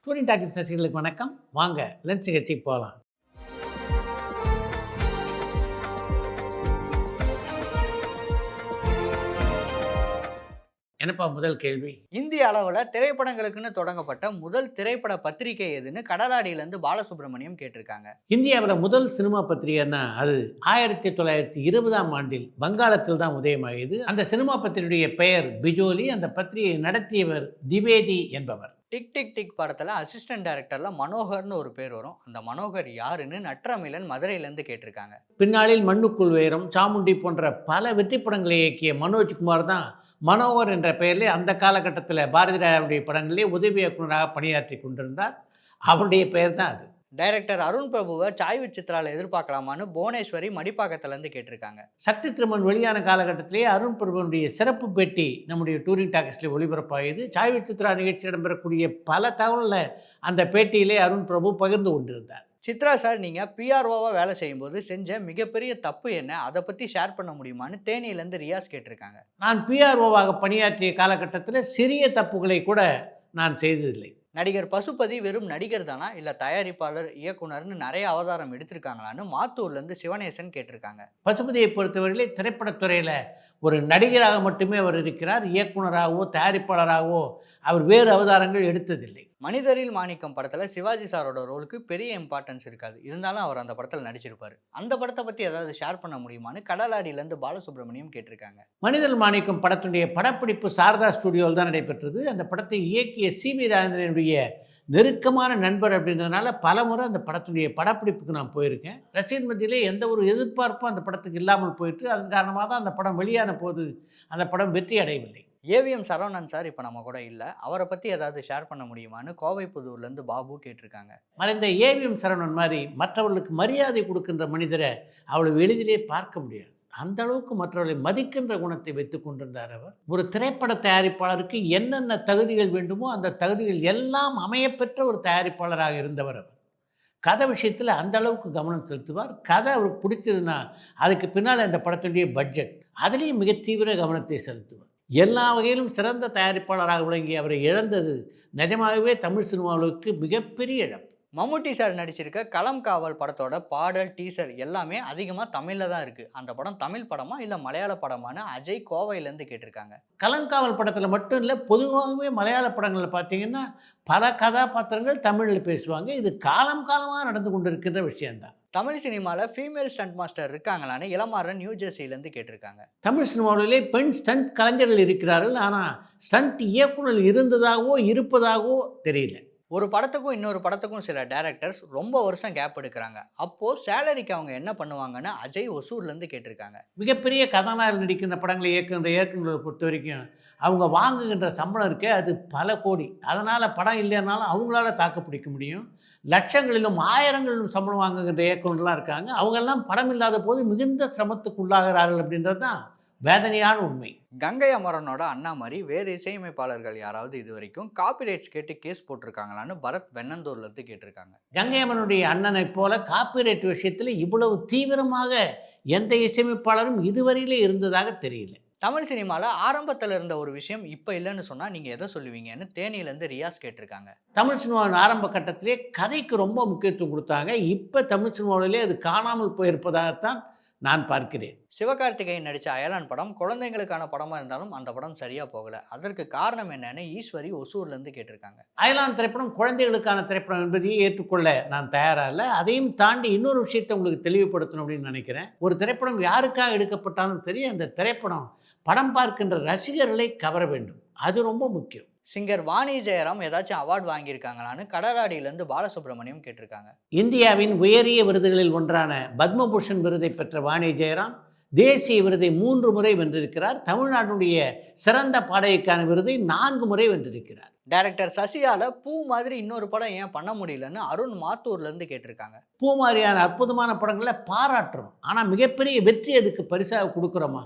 Touring talkies ரசிகர்களுக்கு வணக்கம். வாங்க லென்ஸ் நிகழ்ச்சிக்கு போகலாம். என்னப்பா முதல் கேள்வி? இந்திய அளவுல திரைப்படங்களுக்குன்னு தொடங்கப்பட்ட முதல் திரைப்பட பத்திரிகை எதுன்னு கடலாடியிலேருந்து பாலசுப்ரமணியம் கேட்டிருக்காங்க. இந்தியாவில் முதல் சினிமா பத்திரிகைன்னா அது 1920ஆம் ஆண்டில் வங்காளத்தில் தான் உதயமாகியது. அந்த சினிமா பத்திரிகையுடைய பெயர் பிஜோலி. அந்த பத்திரிகையை நடத்தியவர் திவேதி என்பவர். டிக் டிக் டிக் படத்துல அசிஸ்டன்ட் டைரக்டர்ல மனோகர்னு ஒரு பேர் வரும். அந்த மனோகர் யாருன்னு நற்றமிழன் மதுரையிலேருந்து கேட்டிருக்காங்க. பின்னாளில் மண்ணுக்குள் உயரம், சாமுண்டி போன்ற பல வெற்றி படங்களை இயக்கிய மனோஜ்குமார் தான் மனோகர் என்ற பெயரிலே அந்த காலகட்டத்தில் பாரதி ராஜாவுடைய படங்களிலே உதவி இயக்குநராக பணியாற்றி கொண்டிருந்தார். அவருடைய பெயர் தான் அது. டைரக்டர் அருண் பிரபுவை சாய்வு சித்ரால எதிர்பார்க்கலாமான்னு புவனேஸ்வரி மடிப்பாக்கத்திலேருந்து கேட்டிருக்காங்க. சக்தி திருமன் வெளியான காலகட்டத்திலேயே அருண் பிரபுனுடைய சிறப்பு பேட்டி நம்முடைய டூரிங் டாக்கஸ்லேயே ஒளிபரப்பாகியது. சாய்வு சித்ரா நிகழ்ச்சி இடம்பெறக்கூடிய பல தகவல்களை அந்த பேட்டியிலே அருண் பிரபு பகிர்ந்து கொண்டிருந்தார். சித்ரா சார், நீங்கள் பிஆர்ஓவாக வேலை செய்யும்போது செஞ்ச மிகப்பெரிய தப்பு என்ன, அதை பற்றி ஷேர் பண்ண முடியுமான்னு தேனியிலேருந்து ரியாஸ் கேட்டிருக்காங்க. நான் பிஆர்ஓவாக பணியாற்றிய காலகட்டத்தில் சிறிய தப்புகளை கூட நான் செய்ததில்லை. நடிகர் பசுபதி வெறும் நடிகர் தானா, இல்லை தயாரிப்பாளர், இயக்குனர்னு நிறைய அவதாரம் எடுத்திருக்காங்களான்னு மாத்தூர்லேருந்து சிவனேசன் கேட்டிருக்காங்க. பசுபதியை பொறுத்தவரையிலே திரைப்படத்துறையில் ஒரு நடிகராக மட்டுமே அவர் இருக்கிறார். இயக்குனராகவோ தயாரிப்பாளராகவோ அவர் வேறு அவதாரங்கள் எடுத்ததில்லை. மனிதரில் மாணிக்கம் படத்தில் சிவாஜி சாரோட ரோலுக்கு பெரிய இம்பார்ட்டன்ஸ் இருக்காது, இருந்தாலும் அவர் அந்த படத்தில் நடிச்சிருப்பார். அந்த படத்தை பற்றி ஏதாவது ஷேர் பண்ண முடியுமான்னு கடலாடியிலேருந்து பாலசுப்ரமணியம் கேட்டிருக்காங்க. மனிதர் மாணிக்கம் படத்துடைய படப்பிடிப்பு சாரதா ஸ்டுடியோவில் தான் நடைபெற்றது. அந்த படத்தை இயக்கிய சிவி ராஜேந்திரனுடைய நெருக்கமான நண்பர் அப்படின்றதுனால பல முறை அந்த படத்துடைய படப்பிடிப்புக்கு நான் போயிருக்கேன். ரசிகர் மத்தியிலே எந்த ஒரு எதிர்பார்ப்பும் அந்த படத்துக்கு இல்லாமல் போயிட்டு, அதன் காரணமாக தான் அந்த படம் வெளியான போது அந்த படம் வெற்றி அடையவில்லை. ஏவிஎம் சரவணன் சார் இப்போ நம்ம கூட இல்லை, அவரை பற்றி ஏதாவது ஷேர் பண்ண முடியுமான்னு கோவைப்புதூர்லேருந்து பாபு கேட்டிருக்காங்க. மறைந்த ஏவிஎம் சரவணன் மாதிரி மற்றவர்களுக்கு மரியாதை கொடுக்கின்ற மனிதரை அவ்வளவு எளிதிலே பார்க்க முடியாது. அந்த அளவுக்கு மற்றவர்களை மதிக்கின்ற குணத்தை வைத்துக் கொண்டிருந்தார் அவர். ஒரு திரைப்பட தயாரிப்பாளருக்கு என்னென்ன தகுதிகள் வேண்டுமோ அந்த தகுதிகள் எல்லாம் அமையப்பெற்ற ஒரு தயாரிப்பாளராக இருந்தவர் அவர். கதை விஷயத்தில் அந்த அளவுக்கு கவனம் செலுத்துவார். கதை அவருக்கு பிடிச்சதுன்னா அதுக்கு பின்னால் அந்த படத்துடைய பட்ஜெட், அதுலேயும் மிக தீவிர கவனத்தை செலுத்துவார். எல்லா வகையிலும் சிறந்த தயாரிப்பாளராக விளங்கி அவரை இழந்தது நிஜமாகவே தமிழ் சினிமாவுக்கு மிகப்பெரிய இழப்பு. மம்முட்டி சார் நடிச்சிருக்க களம் காவல் படத்தோட பாடல், டீசர் எல்லாமே அதிகமாக தமிழில் தான் இருக்குது. அந்த படம் தமிழ் படமா இல்லை மலையாள படமானு அஜய் கோவையிலேருந்து கேட்டிருக்காங்க. கலங்காவல் படத்தில் மட்டும் இல்லை, பொதுவாகவே மலையாள படங்களில் பார்த்தீங்கன்னா பல கதாபாத்திரங்கள் தமிழில் பேசுவாங்க. இது காலம் காலமாக நடந்து கொண்டிருக்கின்ற விஷயம்தான். தமிழ் சினிமாவில் ஃபீமேல் ஸ்டண்ட் மாஸ்டர் இருக்காங்களான்னு இளமாறன் நியூ ஜெர்சியிலேருந்து கேட்டிருக்காங்க. தமிழ் சினிமாவிலே பெண் ஸ்டண்ட் கலைஞர்கள் இருக்கிறார்கள். ஆனால் ஸ்டண்ட் இயக்குனர் இருந்ததாகவோ இருப்பதாகவோ தெரியல. ஒரு படத்துக்கும் இன்னொரு படத்துக்கும் சில டேரக்டர்ஸ் ரொம்ப வருஷம் கேப் எடுக்கிறாங்க. அப்போது சேலரிக்கு அவங்க என்ன பண்ணுவாங்கன்னு அஜய் ஒசூர்லேருந்து கேட்டிருக்காங்க. மிகப்பெரிய கதாநாயகர் நடிக்கின்ற படங்களை இயக்குநர்களை பொறுத்த வரைக்கும் அவங்க வாங்குகின்ற சம்பளம் இருக்கே அது பல கோடி. அதனால் படம் இல்லைன்னாலும் அவங்களால தாக்கு பிடிக்க முடியும். லட்சங்களிலும் ஆயிரங்களிலும் சம்பளம் வாங்குகின்ற இயக்குநர்கள்லாம் இருக்காங்க. அவங்கெல்லாம் படம் இல்லாத போது மிகுந்த சிரமத்துக்கு உள்ளாகிறார்கள் அப்படின்றது தான் வேதனையான உண்மை. கங்கை அமரனோட அண்ணா மாதிரி வேறு இசையமைப்பாளர்கள் யாராவது இது வரைக்கும் காப்பிரைட்ஸ் கேட்டு கேஸ் போட்டிருக்காங்களான்னு பரத் வெண்ணந்தூர்லேருந்து கேட்டிருக்காங்க. கங்கை அமரனுடைய அண்ணனை போல காப்பிரைட் விஷயத்தில் இவ்வளவு தீவிரமாக எந்த இசையமைப்பாளரும் இதுவரையிலே இருந்ததாக தெரியல. தமிழ் சினிமாவில் ஆரம்பத்தில் இருந்த ஒரு விஷயம் இப்போ இல்லைன்னு சொன்னால் நீங்கள் எதை சொல்லுவீங்கன்னு தேனியிலேருந்து ரியாஸ் கேட்டிருக்காங்க. தமிழ் சினிமாவின் ஆரம்ப கட்டத்திலே கதைக்கு ரொம்ப முக்கியத்துவம் கொடுத்தாங்க. இப்போ தமிழ் சினிமாவிலே அது காணாமல் போயிருப்பதாகத்தான் நான் பார்க்கிறேன். சிவகார்த்திகேயன் நடித்த அயலான் படம் குழந்தைங்களுக்கான படமாக இருந்தாலும் அந்த படம் சரியாக போகலை. அதற்கு காரணம் என்னன்னு ஈஸ்வரி ஒசூர்லேருந்து கேட்டிருக்காங்க. அயலான் திரைப்படம் குழந்தைகளுக்கான திரைப்படம் என்பதையே ஏற்றுக்கொள்ள நான் தயாராக இல்லை. அதையும் தாண்டி இன்னொரு விஷயத்தை உங்களுக்கு தெளிவுபடுத்தணும் அப்படின்னு நினைக்கிறேன். ஒரு திரைப்படம் யாருக்காக எடுக்கப்பட்டாலும் சரி, அந்த திரைப்படம் படம் பார்க்கின்ற ரசிகர்களை கவர வேண்டும். அது ரொம்ப முக்கியம். சிங்கர் வாணி ஜெயராம் ஏதாச்சும் அவார்டு வாங்கியிருக்காங்களான்னு கடலாடியிலேருந்து பாலசுப்ரமணியம் கேட்டிருக்காங்க. இந்தியாவின் உயரிய விருதுகளில் ஒன்றான பத்மபூஷன் விருதை பெற்ற வாணி ஜெயராம் தேசிய விருதை 3 முறை வென்றிருக்கிறார். தமிழ்நாட்டுடைய சிறந்த பாடகிக்கான விருதை 4 முறை வென்றிருக்கிறார். டைரக்டர் சசியால பூ மாதிரி இன்னொரு படம் ஏன் பண்ண முடியலன்னு அருண் மாத்தூர்லேருந்து கேட்டிருக்காங்க. பூ மாதிரியான அற்புதமான படங்களை பாராட்டுறோம். ஆனால் மிகப்பெரிய வெற்றி அதுக்கு பரிசாக கொடுக்குறோமா?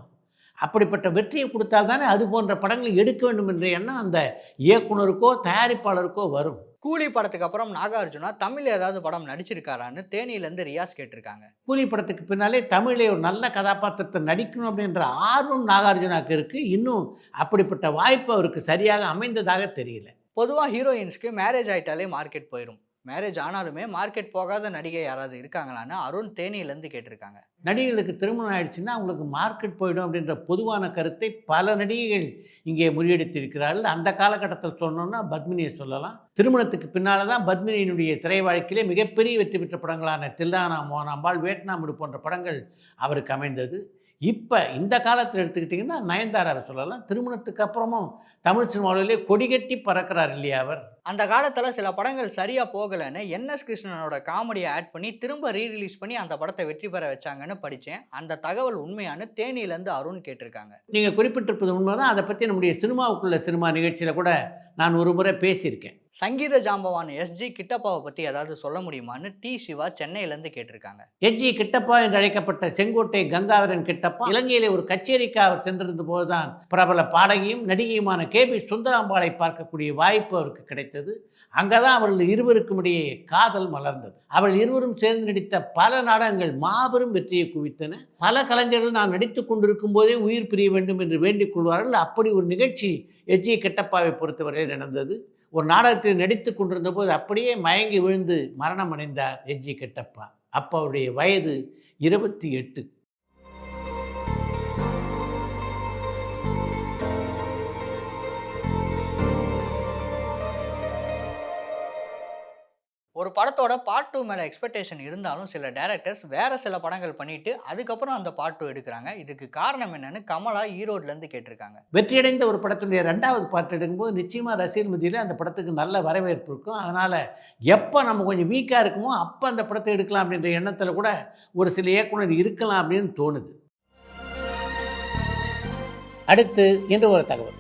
அப்படிப்பட்ட வெற்றியை கொடுத்தால் தானே அது போன்ற படங்களை எடுக்க வேண்டும் என்ற எண்ணம் அந்த இயக்குனருக்கோ தயாரிப்பாளருக்கோ வரும். கூலி படத்துக்கு அப்புறம் நாகார்ஜுனா தமிழ் ஏதாவது படம் நடிச்சிருக்காரான்னு தேனியிலேருந்து ரியாஸ் கேட்டிருக்காங்க. கூலி படத்துக்கு பின்னாலே தமிழே ஒரு நல்ல கதாபாத்திரத்தை நடிக்கணும் அப்படின்ற ஆர்வம் நாகார்ஜுனாவுக்கு இருக்குது. இன்னும் அப்படிப்பட்ட வாய்ப்பு அவருக்கு சரியாக அமைந்ததாக தெரியல. பொதுவாக ஹீரோயின்ஸ்க்கு மேரேஜ் ஆயிட்டாலே மார்க்கெட் போயிடும். மேரேஜ் ஆனாலுமே மார்க்கெட் போகாத நடிகை யாராவது இருக்காங்களான்னு அருண் தேனியிலேருந்து கேட்டிருக்காங்க. நடிகைகளுக்கு திருமணம் ஆயிடுச்சுன்னா அவங்களுக்கு மார்க்கெட் போயிடும் அப்படின்ற பொதுவான கருத்தை பல நடிகைகள் இங்கே முறியடித்திருக்கிறார்கள். அந்த காலகட்டத்தில் சொன்னோம்னா பத்மினியை சொல்லலாம். திருமணத்துக்கு பின்னால் தான் பத்மினியினுடைய திரை வாழ்க்கையிலே மிகப்பெரிய வெற்றி பெற்ற படங்களான தில்லானா மோகனாம்பாள், வேட்னாமுடு போன்ற படங்கள் அவருக்கு அமைந்தது. இப்போ இந்த காலத்தில் எடுத்துக்கிட்டிங்கன்னா நயன்தாராவை சொல்லலாம். திருமணத்துக்கு அப்புறமும் தமிழ் சினிமாவிலே கொடிகட்டி பறக்கிறார் இல்லையா அவர். அந்த காலத்துல சில படங்கள் சரியா போகலன்னு என்.எஸ். கிருஷ்ணனோட காமெடியை ஆட் பண்ணி திரும்ப ரீரிலீஸ் பண்ணி அந்த படத்தை வெற்றி பெற வச்சாங்கன்னு படிச்சேன். அந்த தகவல் உண்மையான்னு தேனியிலேருந்து அருண் கேட்டிருக்காங்க. நீங்கள் குறிப்பிட்டிருப்பது உண்மைதான். அதை பற்றி நம்முடைய சினிமாவுக்குள்ள சினிமா நிகழ்ச்சியில் கூட நான் ஒரு முறை பேசியிருக்கேன். சங்கீத ஜாம்பவான் எஸ்.ஜி. கிட்டப்பாவை பத்தி ஏதாவது சொல்ல முடியுமான்னு டி. சிவா சென்னையிலேருந்து கேட்டிருக்காங்க. எச்.ஜி. கிட்டப்பா என்று அழைக்கப்பட்ட செங்கோட்டை கங்காதரன் கிட்டப்பா இலங்கையிலே ஒரு கச்சேரிக்கு அவர் சென்றிருந்த போதுதான் பிரபல பாடகியும் நடிகையுமான கே.பி. சுந்தராம்பாளை பார்க்கக்கூடிய வாய்ப்பு அவருக்கு கிடைத்தது. அங்கதான் அவர்கள் இருவருக்கும் இடையே காதல் மலர்ந்தது. அவள் இருவரும் சேர்ந்து நடித்த பல நாடகங்கள் மாபெரும் வெற்றியை குவித்தன. பல கலைஞர்கள் நான் நடித்துக் கொண்டிருக்கும் போதே உயிர் பிரிய வேண்டும் என்று வேண்டிக் கொள்வார்கள். அப்படி ஒரு நிகழ்ச்சி எச்.ஜி. கிட்டப்பாவை பொறுத்தவரையில் நடந்தது. ஒரு நாடகத்தில் நடித்து கொண்டிருந்த போது அப்படியே மயங்கி விழுந்து மரணம் அடைந்தார் எச்.ஜி. கிட்டப்பா. அப்போ அவருடைய வயது 28. ஒரு படத்தோட பார்ட் 2 மேல எக்ஸ்பெக்டேஷன் இருந்தாலும் சில டைரக்டர்ஸ் வேற சில படங்கள் பண்ணிட்டு அதுக்கப்புறம் அந்த பார்ட் 2 எடுக்கிறாங்க. இதுக்கு காரணம் என்னன்னு கமலா ஈரோட்லேருந்து கேட்டிருக்காங்க. வெற்றியடைந்த ஒரு படத்துடைய 2வது பார்ட் எடுக்கும்போது நிச்சயமாக ரசிகர் மத்தியில் அந்த படத்துக்கு நல்ல வரவேற்பு இருக்கும். அதனால் எப்போ நம்ம கொஞ்சம் வீக்காக இருக்குமோ அப்போ அந்த படத்தை எடுக்கலாம் அப்படின்ற எண்ணத்தில் கூட ஒரு சில இயக்குனர் இருக்கலாம் அப்படின்னு தோணுது. அடுத்து இன்று ஒரு தகவல்.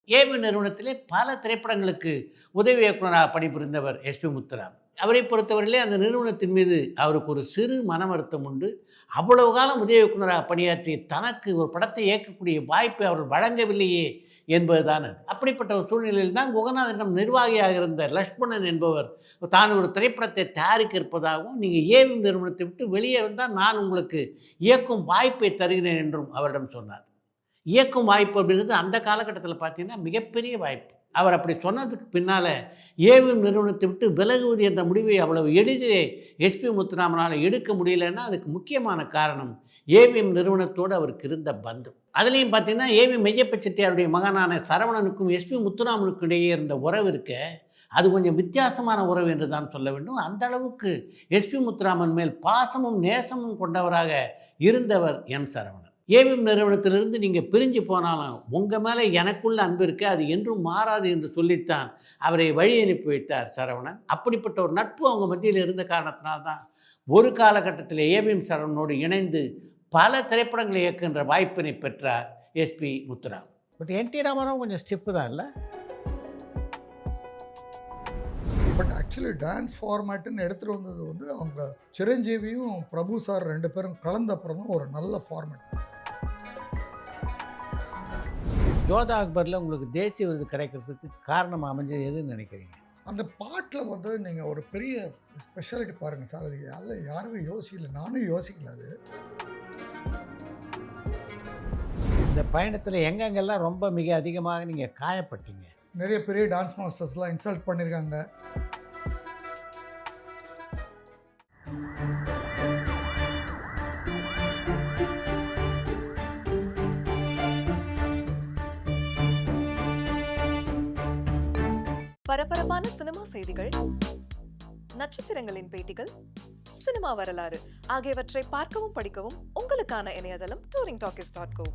ஏவி நிறுவனத்திலே பல திரைப்படங்களுக்கு உதவி இயக்குநராக பணிபுரிந்தவர் எஸ்.பி. முத்துராமன். அவரை பொறுத்தவரையிலே அந்த நிறுவனத்தின் மீது அவருக்கு ஒரு சிறு மன வருத்தம் உண்டு. அவ்வளவு காலம் உதவி இயக்குநராக பணியாற்றி தனக்கு ஒரு படத்தை இயக்கக்கூடிய வாய்ப்பை அவர் வழங்கவில்லையே என்பதுதான் அது. அப்படிப்பட்ட ஒரு சூழ்நிலையில் தான் குகநாதனிடம் நிர்வாகியாக இருந்த லட்சுமணன் என்பவர் தான் ஒரு திரைப்படத்தை தயாரிக்க இருப்பதாகவும், நீங்கள் ஏவி நிறுவனத்தை விட்டு வெளியே வந்தால் நான் உங்களுக்கு இயக்கும் வாய்ப்பை தருகிறேன் என்றும் அவரிடம் சொன்னார். இயக்கும் வாய்ப்பு அப்படின்றது அந்த காலகட்டத்தில் பார்த்தீங்கன்னா மிகப்பெரிய வாய்ப்பு. அவர் அப்படி சொன்னதுக்கு பின்னால் ஏவிஎம் நிறுவனத்தை விட்டு விலகுவது என்ற முடிவை அவ்வளவு எளிதிலே எஸ்.பி. முத்துராமனால் எடுக்க முடியலன்னா அதுக்கு முக்கியமான காரணம் ஏவிஎம் நிறுவனத்தோடு அவருக்கு இருந்த பந்தம். அதுலேயும் பார்த்தீங்கன்னா ஏவி மெய்யப்ப செட்டியாருடைய மகனான சரவணனுக்கும் எஸ்.பி. முத்துராமனுக்கும் இடையே இருந்த உறவு இருக்க அது கொஞ்சம் வித்தியாசமான உறவு என்று தான் சொல்ல வேண்டும். அந்த அளவுக்கு எஸ்.பி. முத்துராமன் மேல் பாசமும் நேசமும் கொண்டவராக இருந்தவர் எம். சரவணன். ஏவிஎம் நிறுவனத்திலிருந்து நீங்கள் பிரிஞ்சு போனாலும் உங்கள் மேலே எனக்குள்ள அன்பு இருக்குது, அது என்றும் மாறாது என்று சொல்லித்தான் அவரை வழி அனுப்பி வைத்தார் சரவணன். அப்படிப்பட்ட ஒரு நட்பு அவங்க மத்தியில் இருந்த காரணத்தினால்தான் ஒரு காலகட்டத்தில் ஏவிஎம் சரவணனோடு இணைந்து பல திரைப்படங்களை இயக்குகின்ற வாய்ப்பினை பெற்றார் எஸ்.பி. முத்துராமன். பட் என்.டி. ராமாராவும் கொஞ்சம் ஸ்டெப்பு தான் இல்லை. பட் ஆக்சுவலி டான்ஸ் ஃபார்மேட்டுன்னு எடுத்துகிட்டு வந்தது வந்து அவங்க சிரஞ்சீவியும் பிரபு சார் 2 பேரும் கலந்த அப்புறம் தான் ஒரு நல்ல ஃபார்மேட். ஜோதா அக்பரில் உங்களுக்கு தேசிய விருது கிடைக்கிறதுக்கு காரணம் அமைஞ்சது எதுன்னு நினைக்கிறீங்க? அந்த பாட்டில் வந்து நீங்கள் ஒரு பெரிய ஸ்பெஷாலிட்டி பாருங்கள் சார். அது யாருமே யோசிக்கல, நானும் யோசிக்கல. அது இந்த பயணத்தில் எங்கெங்கெல்லாம் ரொம்ப மிக அதிகமாக நீங்கள் காயப்பட்டீங்க? நிறைய பெரிய டான்ஸ் மாஸ்டர்ஸ்லாம் இன்சல்ட் பண்ணியிருக்காங்க. பரபரப்பான சினிமா செய்திகள், நட்சத்திரங்களின் பேட்டிகள், சினிமா வரலாறு ஆகியவற்றை பார்க்கவும் படிக்கவும் உங்களுக்கான இணையதளம் touringtalkies.co.